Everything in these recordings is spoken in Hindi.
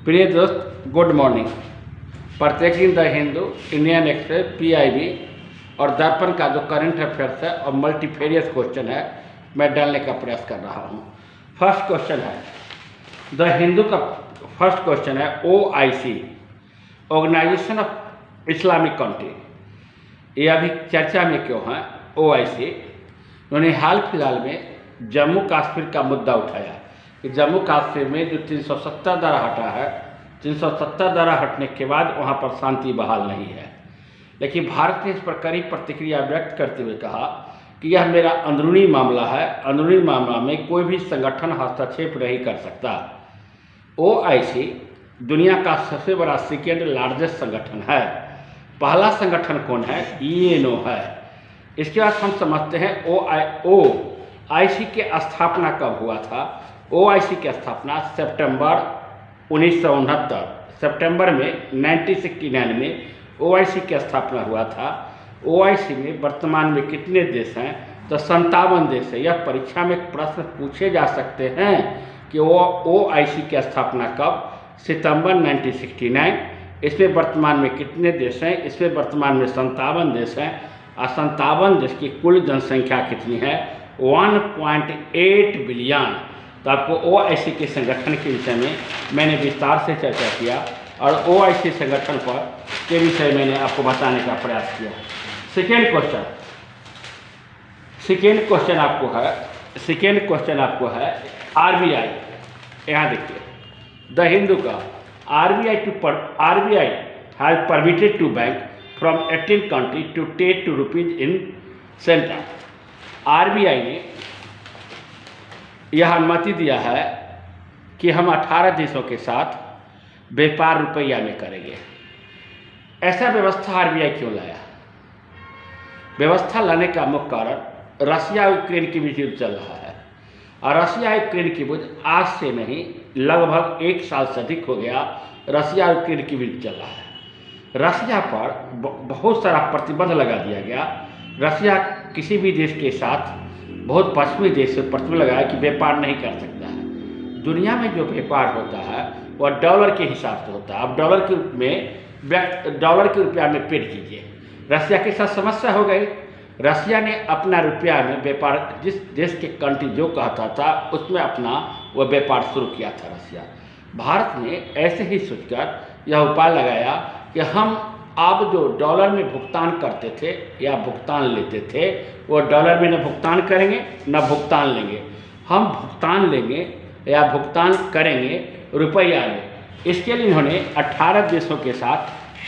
प्रिय दोस्त, गुड मॉर्निंग। प्रत्येक दिन the Hindu, Indian express, PIB और दर्पण का जो करंट अफेयर्स है और मल्टीफेरियस क्वेश्चन है, मैं डालने का प्रयास कर रहा हूँ। फर्स्ट क्वेश्चन है द हिंदू का। फर्स्ट क्वेश्चन है OIC, organization of Islamic country. ये अभी चर्चा में क्यों है? OIC उन्होंने हाल फिलहाल में जम्मू कश्मीर का मुद्दा उठाया कि जम्मू कश्मीर में जो 370 धारा हटा है, 370 धारा हटने के बाद वहाँ पर शांति बहाल नहीं है। लेकिन भारत ने इस पर कड़ी प्रतिक्रिया व्यक्त करते हुए कहा कि यह मेरा अंदरूनी मामला है, अंदरूनी मामला में कोई भी संगठन हस्तक्षेप नहीं कर सकता। OIC दुनिया का सबसे बड़ा सेकेंड लार्जेस्ट संगठन है। पहला संगठन कौन है? UNO है। इसके बाद हम समझते हैं OIC की स्थापना कब हुआ था। OIC की स्थापना सितंबर 1969 सितंबर में 1969 में OIC की स्थापना हुआ था। OIC में वर्तमान में कितने देश हैं? तो 57 देश है। यह परीक्षा में प्रश्न पूछे जा सकते हैं कि OIC की स्थापना कब? सितंबर 1969। इसमें वर्तमान में कितने देश हैं? इसमें वर्तमान में 57 देश हैं। और 57 देश की कुल जनसंख्या कितनी है? 1.8 बिलियन। तो आपको OIC के संगठन के विषय में मैंने विस्तार से चर्चा किया और OIC संगठन पर के विषय मैंने आपको बताने का प्रयास किया। सेकेंड क्वेश्चन आपको है RBI। यहाँ देखिए द हिंदू का RBI has permitted to bank from 18 country to take to rupees in centre. RBI ने यह अनुमति दिया है कि हम 18 देशों के साथ व्यापार रुपया में करेंगे। ऐसा व्यवस्था RBI क्यों लाया? व्यवस्था लाने का मुख्य कारण रशिया यूक्रेन की युद्ध चल रहा है और रशिया यूक्रेन की युद्ध आज से नहीं, लगभग 1 साल से अधिक हो गया रशिया यूक्रेन की युद्ध चल रहा है। रशिया पर बहुत सारा प्रतिबंध लगा दिया गया। रशिया किसी भी देश के साथ, बहुत पश्चिमी देश से प्रतिबंध लगाया कि व्यापार नहीं कर सकता है। दुनिया में जो व्यापार होता है वह डॉलर के हिसाब से होता है। अब डॉलर के रुपया में पेड कीजिए। रशिया के साथ समस्या हो गई। रशिया ने अपना रुपया में व्यापार, जिस देश के कंट्री जो कहता था उसमें अपना वह व्यापार शुरू किया था रशिया। भारत ने ऐसे ही सोचकर यह उपाय लगाया कि हम अब जो डॉलर में भुगतान करते थे या भुगतान लेते थे, वो डॉलर में न भुगतान करेंगे न भुगतान लेंगे। हम भुगतान लेंगे या भुगतान करेंगे रुपया में। इसके लिए इन्होंने 18 देशों के साथ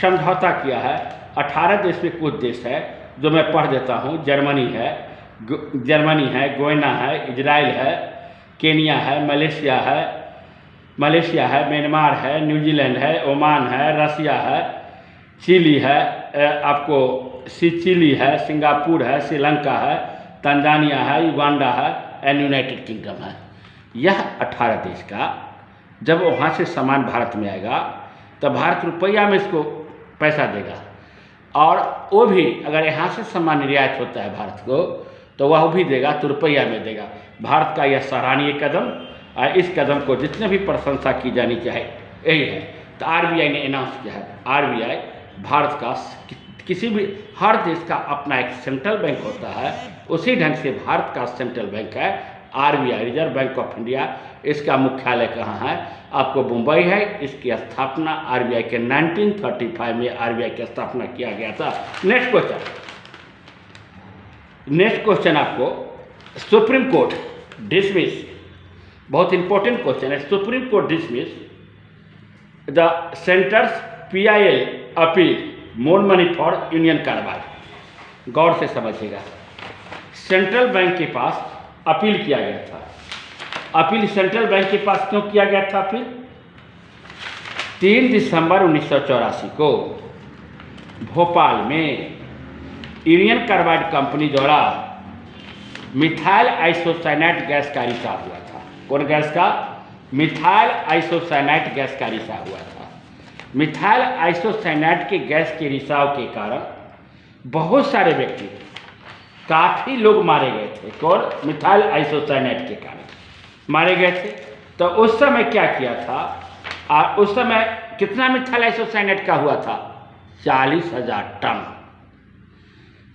समझौता किया है। 18 देश में कुछ देश है जो मैं पढ़ देता हूँ। जर्मनी है, गोयना है, इजराइल है, केनिया है, मलेशिया है, म्यांमार है, न्यूजीलैंड है, ओमान है, रसिया है, चिली है, आपको चिली है, सिंगापुर है, श्रीलंका है, तंजानिया है, युगांडा है एंड यूनाइटेड किंगडम है। यह 18 देश का जब वहाँ से सामान भारत में आएगा तो भारत रुपया में इसको पैसा देगा और वो भी अगर यहाँ से सामान निर्यात होता है भारत को तो वह भी देगा तो रुपया में देगा। भारत का यह सराहनीय कदम और इस कदम को जितने भी प्रशंसा की जानी चाहिए यही है। तो RBI ने अनाउंस किया है। RBI भारत का किसी भी, हर देश का अपना एक सेंट्रल बैंक होता है, उसी ढंग से भारत का सेंट्रल बैंक है RBI, reserve bank of India. इसका मुख्यालय कहाँ है? आपको मुंबई है। इसकी स्थापना RBI के 1935 में RBI की स्थापना किया गया था। नेक्स्ट क्वेश्चन आपको सुप्रीम कोर्ट डिसमिस, बहुत इंपॉर्टेंट क्वेश्चन है। Supreme court dismiss the centre's PIL appeal more money for Union Carbide. गौर से समझिएगा। सेंट्रल बैंक के पास अपील किया गया था। अपील सेंट्रल बैंक के पास क्यों किया गया था? अपील 3 दिसंबर 1984 को भोपाल में यूनियन कार्बाइड कंपनी द्वारा मिथाइल आइसोसाइनेट गैस का रिसाव हुआ था। कौन गैस का? मिथाइल आइसोसाइनेट गैस का रिसाव हुआ था। मिथाइल आइसोसाइनेट के गैस के रिसाव के कारण बहुत सारे व्यक्ति, काफ़ी लोग मारे गए थे। कौन? मिथाइल आइसोसाइनेट के कारण मारे गए थे। तो उस समय क्या किया था और उस समय कितना मिथाइल आइसोसाइनेट का हुआ था? 40,000 टन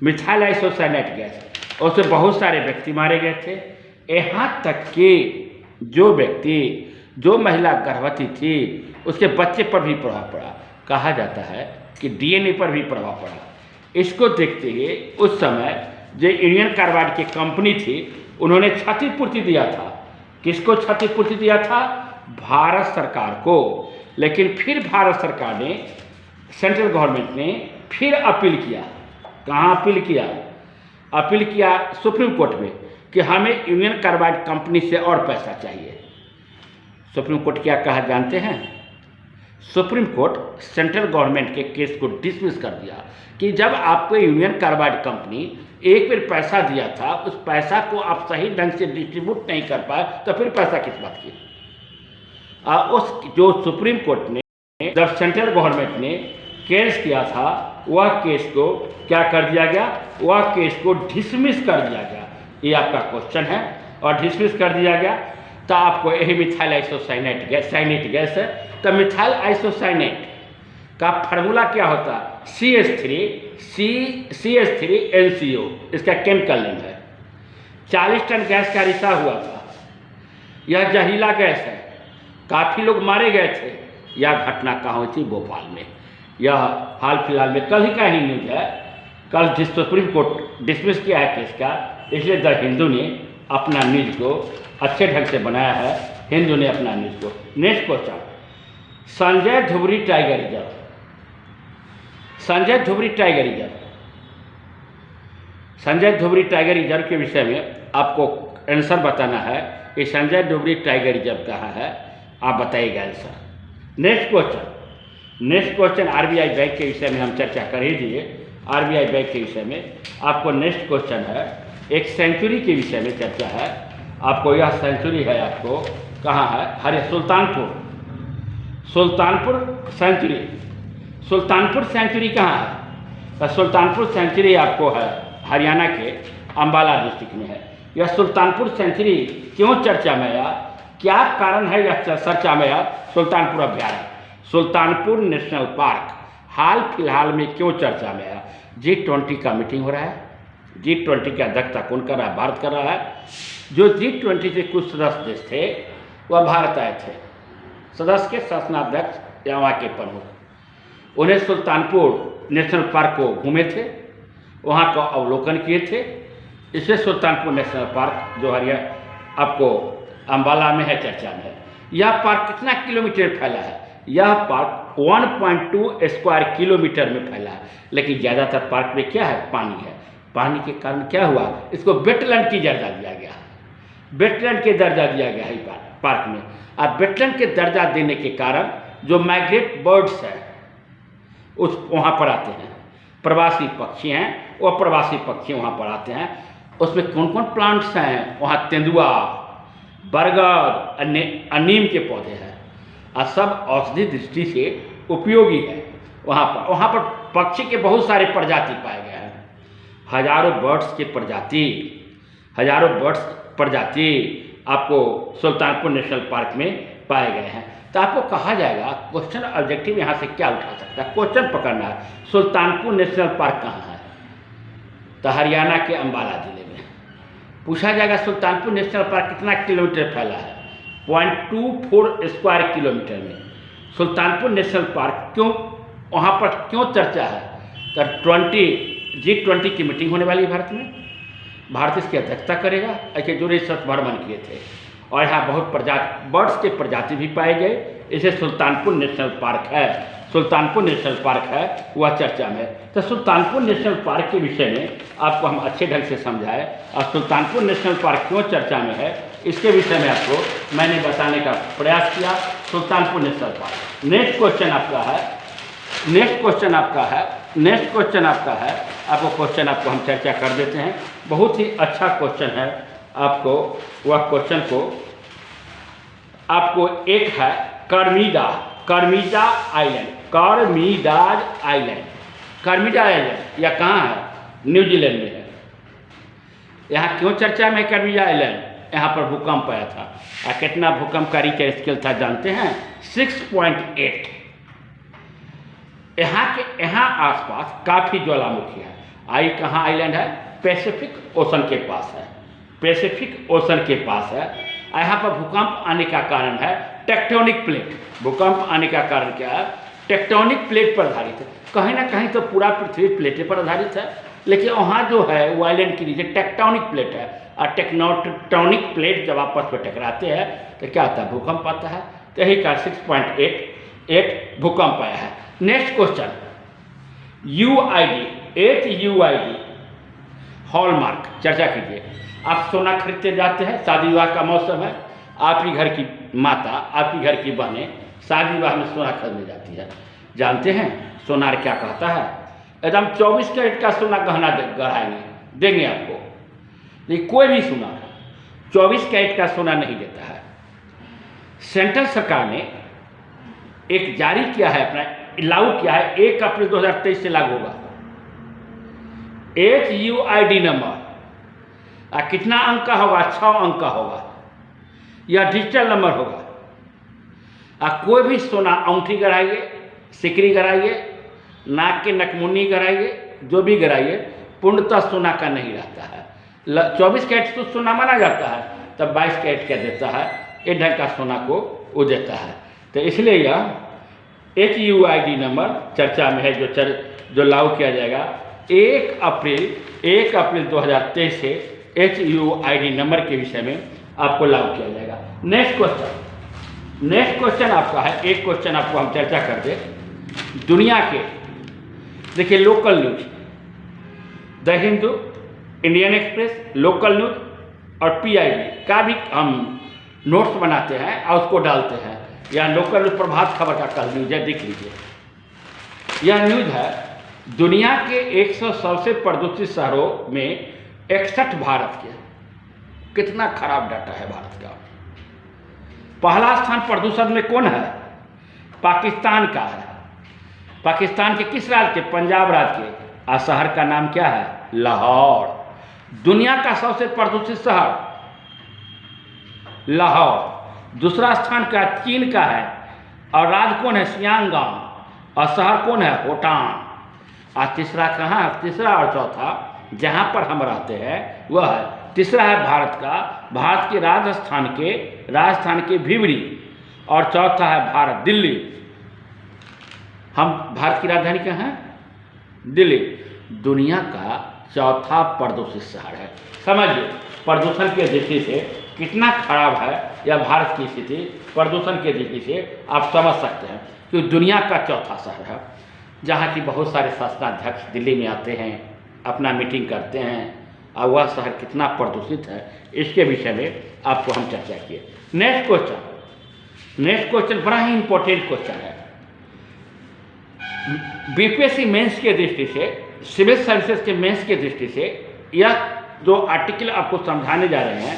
मिथाइल आइसोसाइनेट गैस। उससे बहुत सारे व्यक्ति मारे गए थे। यहाँ तक कि जो महिला गर्भवती थी उसके बच्चे पर भी प्रभाव पड़ा। कहा जाता है कि डीएनए पर भी प्रभाव पड़ा। इसको देखते हुए उस समय जो इंडियन कार्बाइड की कंपनी थी उन्होंने क्षतिपूर्ति दिया था। किसको क्षतिपूर्ति दिया था? भारत सरकार को। लेकिन फिर भारत सरकार ने, सेंट्रल गवर्नमेंट ने फिर अपील किया। कहाँ अपील किया? अपील किया सुप्रीम कोर्ट में कि हमें इंडियन कार्बाइड कंपनी से और पैसा चाहिए। सुप्रीम कोर्ट क्या कहा जानते हैं? सुप्रीम कोर्ट सेंट्रल गवर्नमेंट के केस को डिसमिस कर दिया कि जब आपको इंडियन कार्बाइड कंपनी एक बार पैसा दिया था, उस पैसा को आप सही ढंग से डिस्ट्रीब्यूट नहीं कर पाए तो फिर पैसा किस बात की? उस जो सुप्रीम कोर्ट ने जब सेंट्रल गवर्नमेंट ने केस किया था, वह केस को क्या कर दिया गया? वह केस को डिसमिस कर दिया गया। ये आपका क्वेश्चन है और डिसमिस कर दिया गया। तो आपको यही मिथाइल आइसोसाइनेट गैस है। तो मिथाइल आइसोसाइनेट का फार्मूला क्या होता है? CH3NCO इसका केमिकल नेम है। 40 टन गैस का रिसाव हुआ था। यह जहरीला गैस है। काफ़ी लोग मारे गए थे। यह घटना कहाँ हुई थी? भोपाल में। यह हाल फिलहाल में कल ही का ही न्यूज है। कल जिस सुप्रीम कोर्ट डिसमिस किया है केस का, इसलिए द हिंदू ने अपना न्यूज को अच्छे ढंग से बनाया है। हिंदू ने अपना न्यूज को। Next question, Sanjay Dhubri tiger reserve. Sanjay Dhubri tiger reserve के विषय में आपको आंसर बताना है कि संजय धुबरी टाइगर रिजर्व कहाँ है, आप बताइएगा answer. Next question RBI bank के विषय में हम चर्चा कर ही दिए। आरबीआई बैंक के विषय में आपको नेक्स्ट क्वेश्चन है, एक सेंचुरी के विषय में चर्चा है। आपको यह सेंचुरी है, आपको कहाँ है? सुल्तानपुर सेंचुरी कहाँ है? तो सुल्तानपुर सेंचुरी आपको है हरियाणा के अंबाला डिस्ट्रिक्ट में है। यह सुल्तानपुर सेंचुरी क्यों चर्चा में आया? क्या कारण है यह चर्चा में आया? सुल्तानपुर अभ्यारण्य, सुल्तानपुर नेशनल पार्क हाल फिलहाल में क्यों चर्चा में आया? G20 का मीटिंग हो रहा है। G20 की अध्यक्षता कौन कर रहा है? भारत कर रहा है। जो G20 के कुछ सदस्य देश थे वह भारत आए थे। सदस्य के शासनाध्यक्ष या वहाँ के प्रमुख, उन्हें सुल्तानपुर नेशनल पार्क को घूमे थे, वहाँ का अवलोकन किए थे। इससे सुल्तानपुर नेशनल पार्क जो हरियाणा आपको अंबाला में है, चर्चा में है। यह पार्क कितना किलोमीटर फैला है? यह पार्क 1.2 स्क्वायर किलोमीटर में फैला है। लेकिन ज़्यादातर पार्क में क्या है? पानी है। पानी के कारण क्या हुआ? इसको वेटलैंड की दर्जा दिया गया। वेटलैंड के दर्जा दिया गया है पार्क में। अब वेटलैंड के दर्जा देने के कारण जो माइग्रेट बर्ड्स हैं उस वहाँ पर आते हैं, प्रवासी पक्षी हैं, वो प्रवासी पक्षी वहाँ पर आते हैं। उसमें कौन कौन प्लांट्स हैं? वहाँ तेंदुआ, बरगद, नीम के पौधे हैं और सब औषधि दृष्टि से उपयोगी है। वहाँ पर पक्षी के बहुत सारे प्रजाति पाए गए हैं। हजारों बर्ड्स प्रजाति आपको सुल्तानपुर नेशनल पार्क में पाए गए हैं। तो आपको कहा जाएगा क्वेश्चन ऑब्जेक्टिव यहाँ से क्या उठा सकता है? क्वेश्चन पकड़ना है, सुल्तानपुर नेशनल पार्क कहाँ है? तो हरियाणा के अंबाला जिले में। पूछा जाएगा सुल्तानपुर नेशनल पार्क कितना किलोमीटर फैला है? 0.24 स्क्वायर किलोमीटर में। सुल्तानपुर नेशनल पार्क क्यों, वहाँ पर क्यों चर्चा है? तो G20 की मीटिंग होने वाली है भारत में। भारत इसकी अध्यक्षता करेगा। ऐसे जो रिसर्च भ्रमण किए थे और यहाँ बहुत बर्ड्स के प्रजाति भी पाए गए। इसे सुल्तानपुर नेशनल पार्क है, वह चर्चा में है। तो सुल्तानपुर नेशनल पार्क के विषय में आपको हम अच्छे ढंग से समझाए और सुल्तानपुर नेशनल पार्क क्यों चर्चा में है इसके विषय में आपको मैंने बताने का प्रयास किया। Sultanpur national park. Next question आपका है। आपको क्वेश्चन आपको हम चर्चा कर देते हैं। बहुत ही अच्छा क्वेश्चन है। आपको वह क्वेश्चन को आपको एक है कर्मीडाज आइलैंड। यह कहाँ है? न्यूजीलैंड में है। यहाँ क्यों चर्चा में है कर्मीडा आइलैंड? यहाँ पर भूकंप आया था। और कितना भूकंप का रिक्टर स्केल था जानते हैं? 6.8। यहाँ आसपास काफ़ी ज्वालामुखी है। कहाँ आइलैंड है? पैसिफिक ओशन के पास है। पैसिफिक ओशन के पास है। यहाँ पर भूकंप आने का कारण है टेक्टोनिक प्लेट। भूकंप आने का कारण क्या है? टेक्टोनिक प्लेट पर आधारित है। कहीं ना कहीं तो पूरा पृथ्वी प्लेटें पर आधारित है, लेकिन वहाँ जो है वो आइलैंड के नीचे टेक्टोनिक प्लेट है। और टेक्टोनिक प्लेट जब आपस में टकराते हैं तो क्या आता है? भूकंप आता है। तो यही का 6.8 भूकंप आया है। Next question, UID 8 UID hallmark चर्चा कीजिए। आप सोना खरीदते जाते हैं, शादी विवाह का मौसम है, आपकी घर की माता, आपकी घर की बहनें शादी विवाह में सोना खरीदने जाती है। जानते हैं सोनार क्या कहता है? एकदम 24 कैरेट का सोना गहना देंगे आपको। लेकिन कोई भी सोना 24 कैरेट का सोना नहीं देता है। सेंट्रल सरकार ने एक जारी किया है, अपना लागू किया है, 1 अप्रैल 2023 से लागू होगा। 8 UID नंबर कितना अंक का होगा? 6 अंक का होगा। यह डिजिटल नंबर होगा। कोई भी सोना अंगूठी गड़ाइए, सिकरी गड़ाइए, नाक के नकमुन्नी गड़ाइए, जो भी गड़ाइए, पूर्णतः सोना का नहीं रहता है। 24 कैरेट तो सोना माना जाता है, तब 22 कैरेट क्या देता है? एक ढंग का सोना को वो देता है। तो इसलिए यह 8 UID नंबर चर्चा में है, जो लागू किया जाएगा 1 अप्रैल 2023 से 8 UID नंबर के विषय में आपको लागू किया जाएगा। नेक्स्ट क्वेश्चन आपका है, एक क्वेश्चन आपको हम चर्चा कर दे। दुनिया के देखिए local news, the Hindu, Indian express, local news और PIB का भी हम नोट्स बनाते हैं और उसको डालते हैं। यह लोकल न्यूज प्रभात खबर का कल न्यूज है, देख लीजिए। यह न्यूज है दुनिया के 100 सबसे प्रदूषित शहरों में 61 भारत के। कितना खराब डाटा है भारत का। पहला स्थान प्रदूषण में कौन है? पाकिस्तान का है। पाकिस्तान के किस राज्य के? पंजाब राज्य के। और शहर का नाम क्या है? लाहौर। दुनिया का सबसे प्रदूषित शहर लाहौर। दूसरा स्थान का चीन का है। और राज्य कौन है? सियांगांग। और शहर कौन है? होटान। और तीसरा कहाँ? तीसरा और चौथा जहाँ पर हम रहते हैं वह है। तीसरा है भारत के राजस्थान के भिवरी। और चौथा है भारत, दिल्ली। हम भारत की राजधानी कहाँ है? दिल्ली। दुनिया का चौथा प्रदूषित शहर है। समझिए प्रदूषण की दृष्टि से कितना खराब है यह भारत की स्थिति। प्रदूषण की दृष्टि से आप समझ सकते हैं कि दुनिया का चौथा शहर है, जहाँ की बहुत सारे शासनाध्यक्ष दिल्ली में आते हैं, अपना मीटिंग करते हैं। और वह शहर कितना प्रदूषित है, इसके विषय में आपको हम चर्चा किए। नेक्स्ट क्वेश्चन बड़ा ही इंपॉर्टेंट क्वेश्चन है। BPSC मेंस के दृष्टि से, सिविल सर्विसेज के मेंस के दृष्टि से यह जो आर्टिकल आपको समझाने जा रहे हैं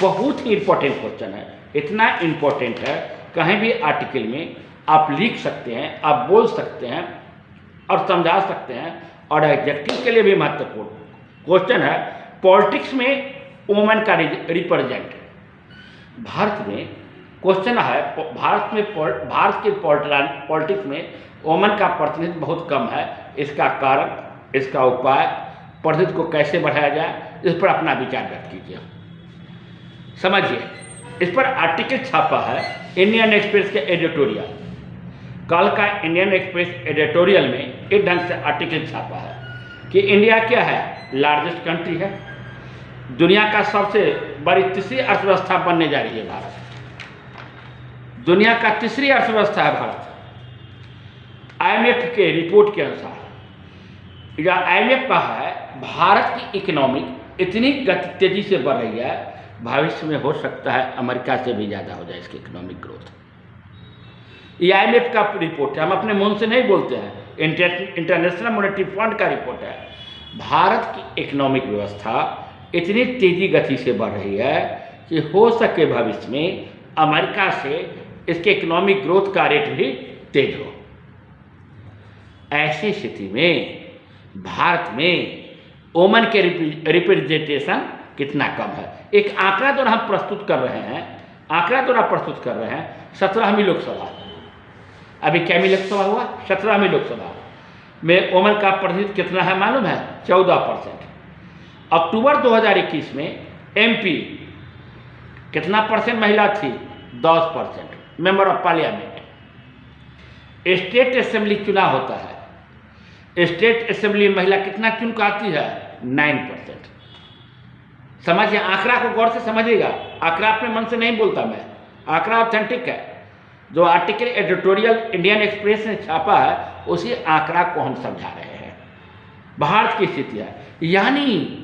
बहुत ही इंपॉर्टेंट क्वेश्चन है। इतना इंपॉर्टेंट है कहीं भी आर्टिकल में आप लिख सकते हैं, आप बोल सकते हैं और समझा सकते हैं। और एग्जेक्टिव के लिए भी महत्वपूर्ण क्वेश्चन है। पॉलिटिक्स में वुमेन का रिप्रेजेंट भारत में क्वेश्चन है। भारत के पॉलिटिक्स में वुमेन का प्रतिनिधित्व बहुत कम है। इसका कारण, इसका उपाय, प्रतिनिधित्व को कैसे बढ़ाया जाए, इस पर अपना विचार व्यक्त कीजिए। समझिए, इस पर आर्टिकल छापा है इंडियन एक्सप्रेस के एडिटोरियल। कल का इंडियन एक्सप्रेस एडिटोरियल में एक ढंग से आर्टिकल छापा है कि इंडिया क्या है? लार्जेस्ट कंट्री है, दुनिया का सबसे बड़ी तीसरी अर्थव्यवस्था बनने जा रही है भारत। दुनिया का तीसरी अर्थव्यवस्था है भारत। IMF के रिपोर्ट के अनुसार, या IMF का है, भारत की इकोनॉमिक इतनी तेजी से बढ़ रही है, भविष्य में हो सकता है अमेरिका से भी ज़्यादा हो जाए इसकी इकोनॉमिक ग्रोथ। ये IMF का रिपोर्ट है, हम अपने मुंह से नहीं बोलते हैं, इंटरनेशनल मॉनेटरी फंड का रिपोर्ट है। भारत की इकोनॉमिक व्यवस्था इतनी तेजी गति से बढ़ रही है कि हो सके भविष्य में अमेरिका से इसके इकोनॉमिक ग्रोथ का रेट भी तेज हो। ऐसी स्थिति में भारत में वुमेन के रिप्रेजेंटेशन कितना कम है। एक आंकड़ा द्वारा हम प्रस्तुत कर रहे हैं, 17वीं लोकसभा, अभी कैमी लोकसभा हुआ, 17वीं लोकसभा में वोमेन का प्रतिनिधित्व कितना है मालूम है? 14%। अक्टूबर 2021 में MP कितना परसेंट महिला थी? 10%। Member of parliament. State assembly चुनाव होता है, स्टेट असेंबली में महिला कितना चुन के आती है? 9%। समझिए, आंकड़ा को गौर से समझिएगा, आंकड़ा अपने मन से नहीं बोलता मैं, आंकड़ा ऑथेंटिक है। जो आर्टिकल एडिटोरियल इंडियन एक्सप्रेस ने छापा है उसी आंकड़ा को हम समझा रहे हैं। भारत की स्थिति है, यानी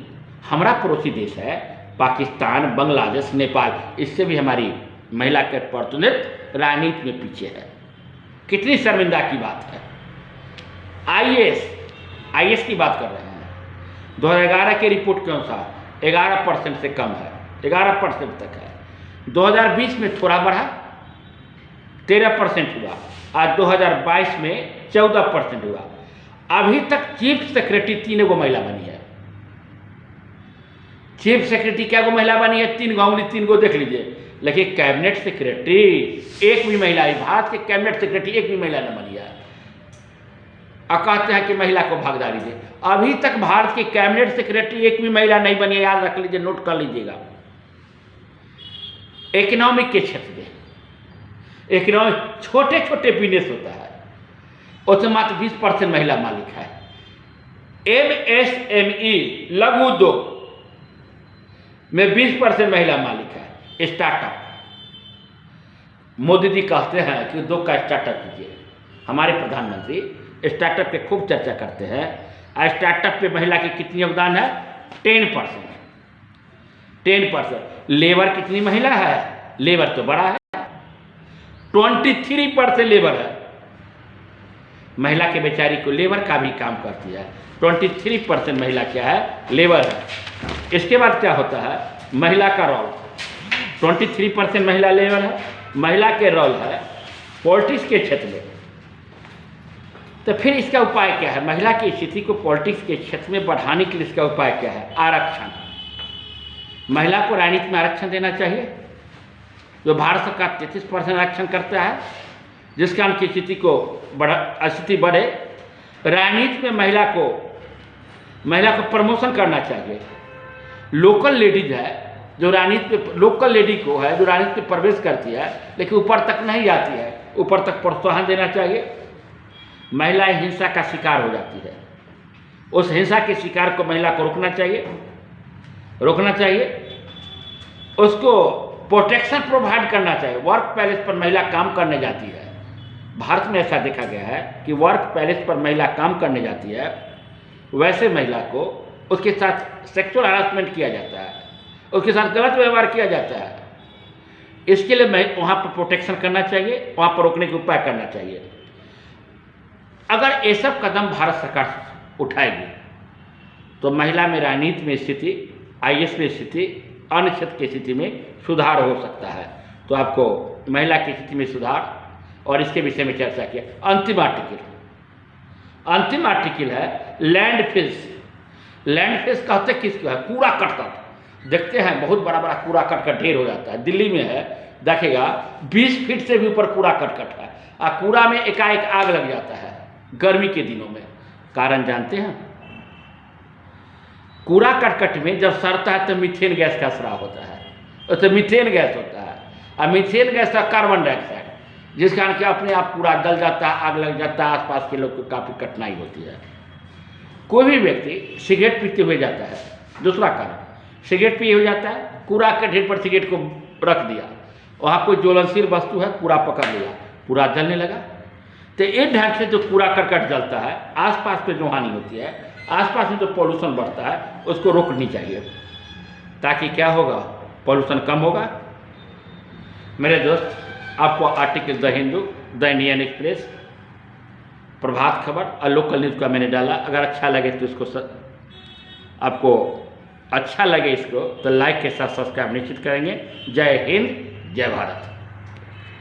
हमारा पड़ोसी देश है पाकिस्तान, बांग्लादेश, नेपाल, इससे भी हमारी महिला के प्रतिनिधित्व राजनीति में पीछे है। कितनी शर्मिंदा की बात है। आईएएस की बात कर रहे हैं, 2011 के रिपोर्ट के अनुसार 11% से कम है, 11% तक है। 2020 में थोड़ा बढ़ा, 13% हुआ, आज 2022 में 14% हुआ। अभी तक चीफ सेक्रेटरी 3 गो महिला बनी है। चीफ सेक्रेटरी क्या गो महिला बनी है? 3 गो, 3 गो देख लीजिए। लेकिन कैबिनेट सेक्रेटरी एक भी महिला है, भारत के कैबिनेट सेक्रेटरी एक भी महिला न बनी है। अब कहते हैं कि महिला को भागीदारी दे, अभी तक भारत की कैबिनेट सेक्रेटरी एक भी महिला नहीं बनी है। याद रख लीजिए, नोट कर लीजिएगा। इकोनॉमिक के क्षेत्र में, इकोनॉमिक छोटे छोटे बिजनेस होता है, उसमें मात्र 20% महिला मालिक है। MSME लघु उद्योग में 20% महिला मालिक है। स्टार्टअप, मोदी जी कहते हैं कि उद्योग का स्टार्टअप कीजिए। हमारे प्रधानमंत्री स्टार्टअप पे खूब चर्चा करते हैं। स्टार्टअप पे महिला की कितनी योगदान है? 10%। लेबर कितनी महिला है? लेबर तो बड़ा है, 23% लेबर है। महिला के बेचारी को लेबर का भी काम करती है। 23% महिला क्या है? लेबर है। इसके बाद क्या होता है? महिला का रोल, 23% महिला लेबर है। महिला के रोल है पॉलिटिक्स के क्षेत्र में। तो फिर इसका उपाय क्या है? महिला की स्थिति को पॉलिटिक्स के क्षेत्र में बढ़ाने के लिए इसका उपाय क्या है? आरक्षण। महिला को राजनीति में आरक्षण देना चाहिए। जो भारत सरकार 33% आरक्षण करता है, जिसका उनकी स्थिति को स्थिति बढ़े। राजनीति में महिला को प्रमोशन करना चाहिए। लोकल लेडीज है जो राजनीति पे, लोकल लेडी को है जो राजनीति में प्रवेश करती है लेकिन ऊपर तक नहीं जाती है, ऊपर तक प्रोत्साहन देना चाहिए। महिलाएं हिंसा का शिकार हो जाती है, उस हिंसा के शिकार को महिला को रोकना चाहिए। उसको प्रोटेक्शन प्रोवाइड करना चाहिए। वर्क पैलेस पर महिला काम करने जाती है, भारत में ऐसा देखा गया है कि वर्क पैलेस पर महिला काम करने जाती है, वैसे महिला को उसके साथ सेक्सुअल हरासमेंट किया जाता है, उसके साथ गलत व्यवहार किया जाता है। इसके लिए वहाँ पर प्रोटेक्शन करना चाहिए, वहाँ पर रोकने के उपाय करना चाहिए। अगर ये सब कदम भारत सरकार उठाएगी तो महिला में राजनीति में स्थिति, आईएएस में स्थिति, अन्य क्षेत्र की स्थिति में सुधार हो सकता है। तो आपको महिला की स्थिति में सुधार और इसके विषय में चर्चा किया। अंतिम आर्टिकल है लैंडफिल्स। लैंडफिल्स कहते किसको है? कूड़ा करकट। देखते हैं बहुत बड़ा बड़ा कूड़ा करकट ढेर हो जाता है। दिल्ली में है, देखिएगा 20 फीट से भी ऊपर कूड़ा करकट है और कूड़ा में एकाएक आग लग जाता है गर्मी के दिनों में। कारण जानते हैं? कूड़ा करकट में जब सड़ता है तो मीथेन गैस का स्राव होता है, तो मीथेन गैस होता है और मीथेन गैस का कार्बन डाइऑक्साइड, जिस कारण कि अपने आप पूरा जल जाता है, आग लग जाता है, आसपास के लोग को काफ़ी कठिनाई होती है। कोई भी व्यक्ति सिगरेट पीते हुए जाता है, दूसरा कारण सिगरेट पिए हो जाता है, कूड़ा के ढेर पर सिगरेट को रख दिया, वहाँ कोई ज्वलनशील वस्तु है, कूड़ा पकड़ लिया, पूरा जलने लगा। तो इस ढंग से जो कूड़ा करकट जलता है, आसपास पे जो हानि होती है, आसपास में जो पॉल्यूशन बढ़ता है, उसको रोकनी चाहिए, ताकि क्या होगा? पॉल्यूशन कम होगा। मेरे दोस्त, आपको article the Hindu, the Indian Express, Prabhat Khabar और लोकल न्यूज़ का मैंने डाला। अगर अच्छा लगे तो इसको आपको अच्छा लगे इसको तो लाइक के साथ सब्सक्राइब निश्चित करेंगे। जय हिंद, जय भारत।